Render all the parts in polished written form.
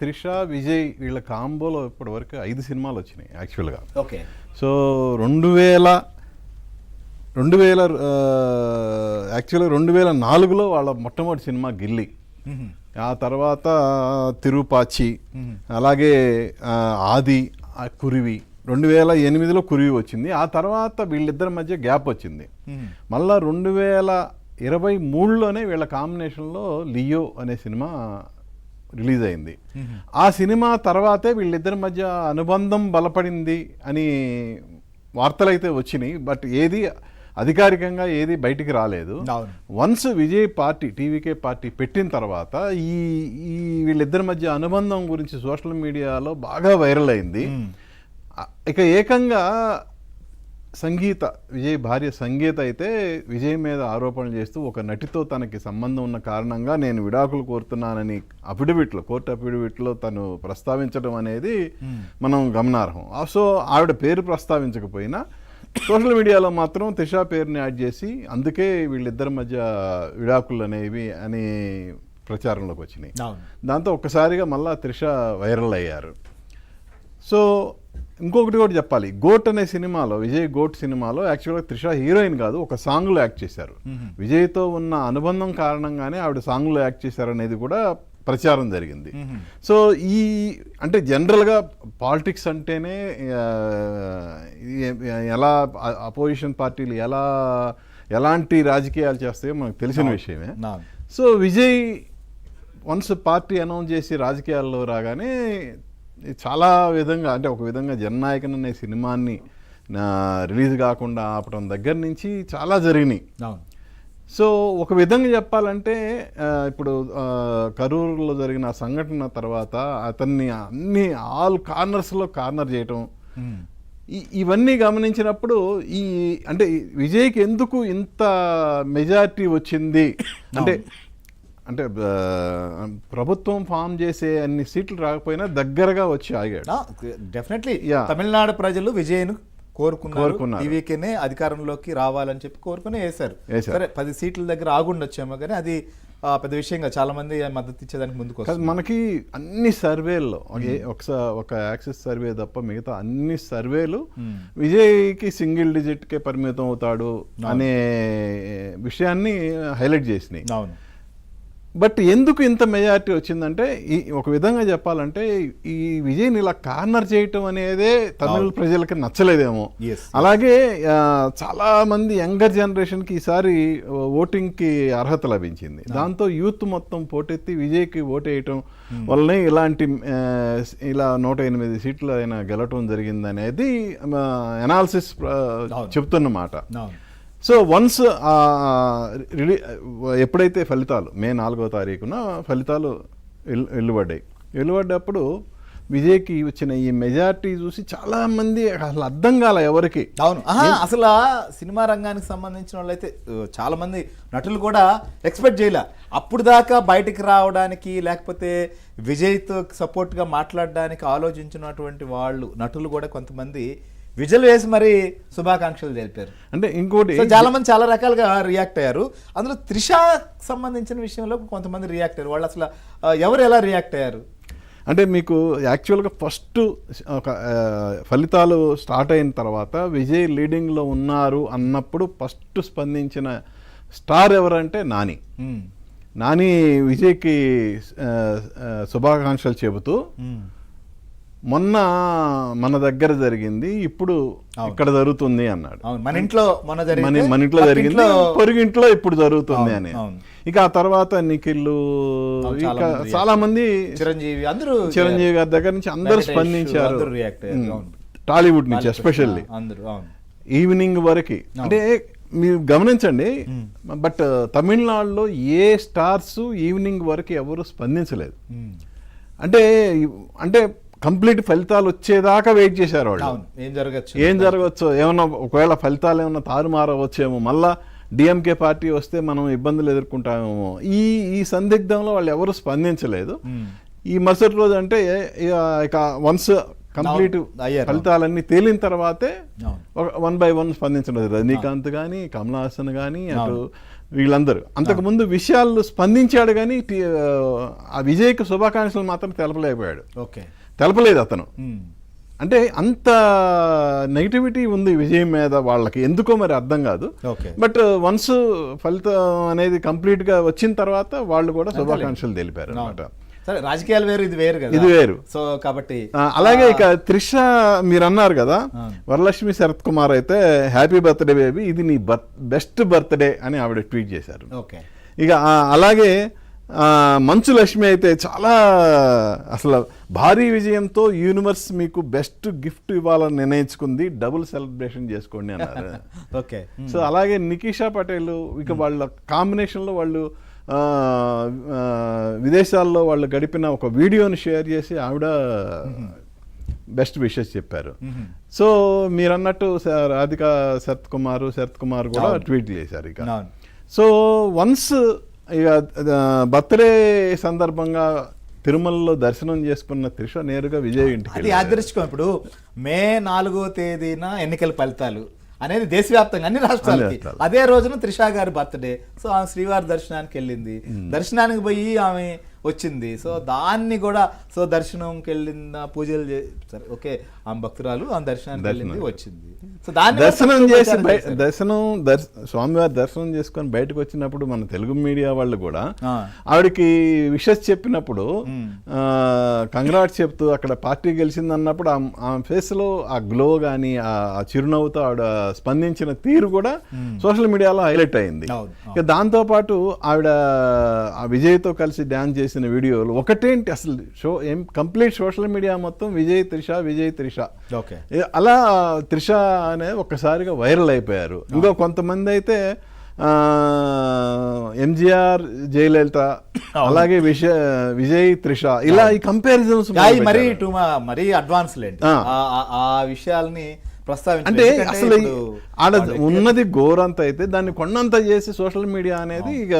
త్రిష, విజయ్ వీళ్ళ కాంబోలో ఇప్పటి వరకు 5 సినిమాలు వచ్చినాయి యాక్చువల్గా. ఓకే. సో 2004లో వాళ్ళ మొట్టమొదటి సినిమా గిల్లీ, ఆ తర్వాత తిరుపాచి, అలాగే ఆది, కురివి. 2008లో కురివి వచ్చింది. ఆ తర్వాత వీళ్ళిద్దరి మధ్య గ్యాప్ వచ్చింది. మళ్ళా 2023లోనే వీళ్ళ కాంబినేషన్లో లియో అనే సినిమా రిలీజ్ అయింది. ఆ సినిమా తర్వాతే వీళ్ళిద్దరి మధ్య అనుబంధం బలపడింది అని వార్తలు అయితే వచ్చినాయి. బట్ ఏది అధికారికంగా ఏది బయటికి రాలేదు. Once Vijay party, TVK party పెట్టిన తర్వాత ఈ వీళ్ళిద్దరి మధ్య అనుబంధం గురించి సోషల్ మీడియాలో బాగా వైరల్ అయింది. ఇక ఏకంగా సంగీత, విజయ్ భార్య సంగీత అయితే విజయ్ మీద ఆరోపణలు చేస్తూ ఒక నటితో తనకి సంబంధం ఉన్న కారణంగా నేను విడాకులు కోరుతున్నానని కోర్టు అఫిడవిట్లో తను ప్రస్తావించడం అనేది మనం గమనార్హం. సో ఆవిడ పేరు ప్రస్తావించకపోయినా సోషల్ మీడియాలో మాత్రం త్రిష పేరుని యాడ్ చేసి అందుకే వీళ్ళిద్దరి మధ్య విడాకులు అనేవి అని ప్రచారంలోకి వచ్చినాయి. దాంతో ఒక్కసారిగా మళ్ళా త్రిష వైరల్ అయ్యారు. సో ఇంకొకటి కూడా చెప్పాలి, గోట్ అనే సినిమాలో, విజయ్ గోట్ సినిమాలో యాక్చువల్గా త్రిష హీరోయిన్ కాదు, ఒక సాంగ్లో యాక్ట్ చేశారు. విజయ్తో ఉన్న అనుబంధం కారణంగానే ఆవిడ సాంగ్లో యాక్ట్ చేశారు అనేది కూడా ప్రచారం జరిగింది. సో అంటే జనరల్గా పాలిటిక్స్ అంటేనే ఎలా అపోజిషన్ పార్టీలు ఎలాంటి రాజకీయాలు చేస్తాయో మనకు తెలిసిన విషయమే. So Vijay once party announce చేసి రాజకీయాల్లో రాగానే చాలా విధంగా, అంటే ఒక విధంగా జననాయకన్ అనే సినిమాని రిలీజ్ కాకుండా ఆపడం దగ్గర నుంచి చాలా జరిగినాయి. సో ఒక విధంగా చెప్పాలంటే ఇప్పుడు కరూరులో జరిగిన సంఘటన తర్వాత అతన్ని ఆల్ కార్నర్స్లో కార్నర్ చేయటం, ఇవన్నీ గమనించినప్పుడు అంటే విజయ్కి ఎందుకు ఇంత మెజారిటీ వచ్చింది అంటే ప్రభుత్వం ఫామ్ చేసే అన్ని సీట్లు రాకపోయినా దగ్గరగా వచ్చి ఆగాడు. డెఫినెట్లీ తమిళనాడు ప్రజలు విజయ్ను కోరుకున్నారు. టీవీకేనే అధికారంలోకి రావాలని చెప్పి కోరుకుని వేశారు. సరే 10 సీట్ల దగ్గర ఆగుండొచ్చేమో, కానీ అది పెద్ద విషయంగా చాలా మంది మద్దతు ఇచ్చేదానికి ముందుకు వస్తారు. మనకి అన్ని సర్వేల్లో ఒక యాక్సిస్ సర్వే తప్ప మిగతా అన్ని సర్వేలు విజయ్కి సింగిల్ డిజిట్కే పరిమితం అవుతాడు అనే విషయాన్ని హైలైట్ చేసినాయి. అవును. బట్ ఎందుకు ఇంత మెజారిటీ వచ్చిందంటే ఒక విధంగా చెప్పాలంటే ఈ విజయ్ని ఇలా కార్నర్ చేయటం అనేదే తమిళ ప్రజలకి నచ్చలేదేమో. అలాగే చాలా మంది యంగర్ జనరేషన్కి ఈసారి ఓటింగ్కి అర్హత లభించింది. దాంతో యూత్ మొత్తం పోటెత్తి విజయ్కి ఓటేయటం వల్లనే ఇలా 108 సీట్లు అయినా గెలవటం జరిగిందనేది అనాలిసిస్ చెప్తున్నమాట. సో వన్స్ ఎప్పుడైతే ఫలితాలు మే 4వ తారీఖున ఫలితాలు వెలువడ్డప్పుడు విజయ్కి వచ్చిన ఈ మెజారిటీ చూసి చాలా మంది అసలు అర్థం కాల ఎవరికి. అవును, అసలు సినిమా రంగానికి సంబంధించిన వాళ్ళైతే చాలా మంది నటులు కూడా ఎక్స్పెక్ట్ చేయలే. అప్పుడు దాకా బయటికి రావడానికి, లేకపోతే విజయ్తో సపోర్ట్గా మాట్లాడడానికి ఆలోచించినటువంటి వాళ్ళు నటులు కూడా కొంతమంది విజువల్ వేసి మరి శుభాకాంక్షలు తెలిపారు. అంటే ఇంకోటి చాలా మంది చాలా రకాలుగా రియాక్ట్ అయ్యారు. అందులో త్రిష సంబంధించిన విషయంలో కొంతమంది రియాక్ట్ అయ్యారు. వాళ్ళు అసలు ఎవరు ఎలా రియాక్ట్ అయ్యారు అంటే మీకు యాక్చువల్గా ఫస్ట్ ఒక ఫలితాలు స్టార్ట్ అయిన తర్వాత విజయ్ లీడింగ్లో ఉన్నారు అన్నప్పుడు ఫస్ట్ స్పందించిన స్టార్ ఎవరంటే నాని విజయ్కి శుభాకాంక్షలు చెబుతూ మొన్న మన దగ్గర జరిగింది, ఇప్పుడు ఇక్కడ జరుగుతుంది అన్నాడు. మన ఇంట్లో జరిగింది, పొరుగింట్లో ఇప్పుడు జరుగుతుంది అని. ఇక ఆ తర్వాత నిఖిల్, ఇక చాలా మంది చిరంజీవి గారి దగ్గర నుంచి అందరూ స్పందించారు. టాలీవుడ్ నుంచి ఎస్పెషల్లీ ఈవినింగ్ వరకు. అంటే మీరు గమనించండి, బట్ తమిళనాడులో ఏ స్టార్స్ ఈవినింగ్ వరకు ఎవరు స్పందించలేదు. అంటే కంప్లీట్ ఫలితాలు వచ్చేదాకా వెయిట్ చేశారు వాళ్ళు. ఏం జరగచ్చు, ఏమన్నా ఒకవేళ ఫలితాలు ఏమన్నా తారుమారవచ్చేమో, మళ్ళా డిఎంకే పార్టీ వస్తే మనం ఇబ్బందులు ఎదుర్కొంటామేమో, ఈ సందిగ్ధంలో వాళ్ళు ఎవరు స్పందించలేదు. ఈ మరుసటి రోజు అంటే ఇక వన్స్ కంప్లీట్ ఫలితాలన్నీ తేలిన తర్వాతే 1 by 1 స్పందించడం. రజనీకాంత్ కానీ, కమల్ హాసన్ కానీ, అటు వీళ్ళందరూ అంతకుముందు విషయాలు స్పందించాడు కానీ ఆ విజయ్కి శుభాకాంక్షలు మాత్రం తెలపలేకపోయాడు. ఓకే, తెలపలేదు అతను. అంటే అంత నెగిటివిటీ ఉంది విజయ్ మీద వాళ్ళకి, ఎందుకో మరి అర్థం కాదు. బట్ వన్స్ ఫలితం అనేది కంప్లీట్ గా వచ్చిన తర్వాత వాళ్ళు కూడా శుభాకాంక్షలు తెలిపారు అనమాట. సరే, రాజకీయాలు వేరు, ఇది వేరు కదా, ఇది వేరు. సో కాబట్టి అలాగే ఇక త్రిష మీరు అన్నారు కదా, వరలక్ష్మి శరత్ కుమార్ అయితే హ్యాపీ బర్త్డే బేబీ, ఇది నీ బెస్ట్ బర్త్డే అని ఆవిడ ట్వీట్ చేశారు. ఓకే, ఇక అలాగే మంచు లక్ష్మి అయితే చాలా అసలు భారీ విజయంతో యూనివర్స్ మీకు బెస్ట్ గిఫ్ట్ ఇవ్వాలని నిర్ణయించుకుంది, డబుల్ సెలబ్రేషన్ చేసుకోండి అన్నారు. ఓకే, సో అలాగే నికిషా పటేల్ ఇక వాళ్ళ కాంబినేషన్లో వాళ్ళు విదేశాల్లో వాళ్ళు గడిపిన ఒక వీడియోని షేర్ చేసి ఆవిడ బెస్ట్ విషెస్ చెప్పారు. సో మీరు అన్నట్టు రాధికా శరత్ కుమార్ కూడా ట్వీట్ చేశారు. ఇక సో వన్స్ ఇక బర్త్డే సందర్భంగా తిరుమలలో దర్శనం చేసుకున్న త్రిష నేరుగా విజయ్ ఇంటికి. అది యాదృచ్ఛికం. ఇప్పుడు మే 4వ తేదీన ఎన్నికల ఫలితాలు అనేది దేశవ్యాప్తంగా అన్ని రాష్ట్రాలకి అదే రోజున త్రిష గారి బర్త్డే. సో ఆమె శ్రీవారి దర్శనానికి వెళ్ళింది, దర్శనానికి పోయి ఆమె వచ్చింది. సో దాన్ని కూడా సో దర్శనంకి వెళ్ళిన పూజలు సరే ఓకే, ఆమె భక్తురాలు ఆమె దర్శనానికి వెళ్ళింది వచ్చింది. సో దాన్ని దర్శనం చేసి స్వామివారి దర్శనం చేసుకొని బయటకు వచ్చినప్పుడు మన తెలుగు మీడియా వాళ్ళు కూడా ఆవిడకి విషెస్ చెప్పినప్పుడు కంగ్రాట్స్ చెప్తూ అక్కడ పార్టీ గెలిచింది అన్నప్పుడు ఆమె ఫేస్ లో ఆ గ్లో గానీ ఆ చిరునవ్వుతో ఆవిడ స్పందించిన తీరు కూడా సోషల్ మీడియాలో హైలైట్ అయింది. ఇక దాంతో పాటు ఆవిడ ఆ విజయ్తో కలిసి డాన్స్ చేసిన వీడియోలు ఒకటేంటి అసలు కంప్లీట్ సోషల్ మీడియా మొత్తం విజయ్ త్రిష అలా త్రిష అనే ఒక్కసారిగా వైరల్ అయిపోయారు. ఇంకో కొంతమంది అయితే ఎంజిఆర్ జయలలిత అలాగే విజయ్ త్రిష ఇలా ఈ కంపారిజన్స్ మరీ అడ్వాన్స్ లేండి ఆ విషయాల్ని అంటే అసలు ఆడ ఉన్నది ఘోరంత అయితే దాన్ని కొండంత చేసి సోషల్ మీడియా అనేది ఇక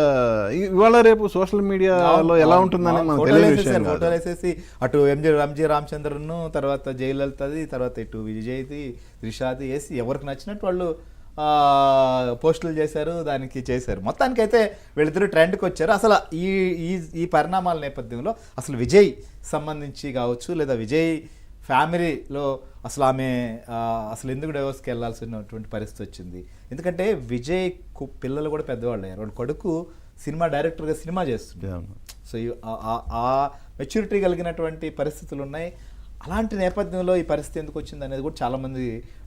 ఇవాళ రేపు సోషల్ మీడియాలో ఎలా ఉంటుందని మనకు తెలియదు. ఫోటోలు వేసేసి అటు ఎంజి రామచంద్రన్, తర్వాత జయలలితది, తర్వాత ఇటు విజయ్ది, త్రిషాది వేసి ఎవరికి నచ్చినట్టు వాళ్ళు పోస్టులు చేశారు, దానికి చేశారు. మొత్తానికి అయితే వీళ్ళిద్దరు ట్రెండ్కి వచ్చారు. అసలు ఈ పరిణామాల నేపథ్యంలో అసలు విజయ్ సంబంధించి కావచ్చు లేదా విజయ్ ఫ్యామిలీలో అసలు ఆమె అసలు ఎందుకు డైవర్స్కి వెళ్ళాల్సినటువంటి పరిస్థితి వచ్చింది. ఎందుకంటే విజయ్ పిల్లలు కూడా పెద్దవాళ్ళు అయ్యారు. వాళ్ళ కొడుకు సినిమా డైరెక్టర్గా సినిమా చేస్తున్నారు. సో ఆ మెచ్యూరిటీ కలిగినటువంటి పరిస్థితులు ఉన్నాయి. అలాంటి నేపథ్యంలో ఈ పరిస్థితి ఎందుకు వచ్చింది అనేది కూడా చాలామంది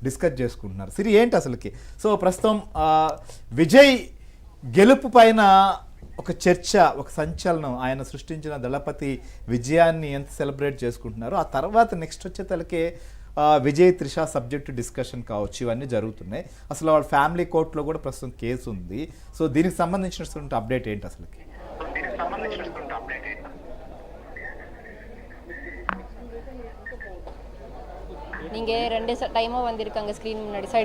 డిస్కస్ చేసుకుంటున్నారు. సిరి ఏంటి అసలుకి? సో ప్రస్తుతం విజయ్ గెలుపు పైన ఒక చర్చ, ఒక సంచలనం, ఆయన సృష్టించిన దళపతి విజయాన్ని ఎంత సెలబ్రేట్ చేసుకుంటున్నారో ఆ తర్వాత నెక్స్ట్ వచ్చే తలకే విజయ్ త్రిష సబ్జెక్ట్ డిస్కషన్ కావచ్చు, ఇవన్నీ జరుగుతున్నాయి. అసలు వాళ్ళ ఫ్యామిలీ కోర్టులో కూడా ప్రస్తుతం కేసు ఉంది. సో దీనికి సంబంధించినటువంటి అప్డేట్ ఏంటి అసలుకి? நீங்க 2 டைமா வந்திருக்காங்க ஸ்கிரீன் முன்னாடி சைடு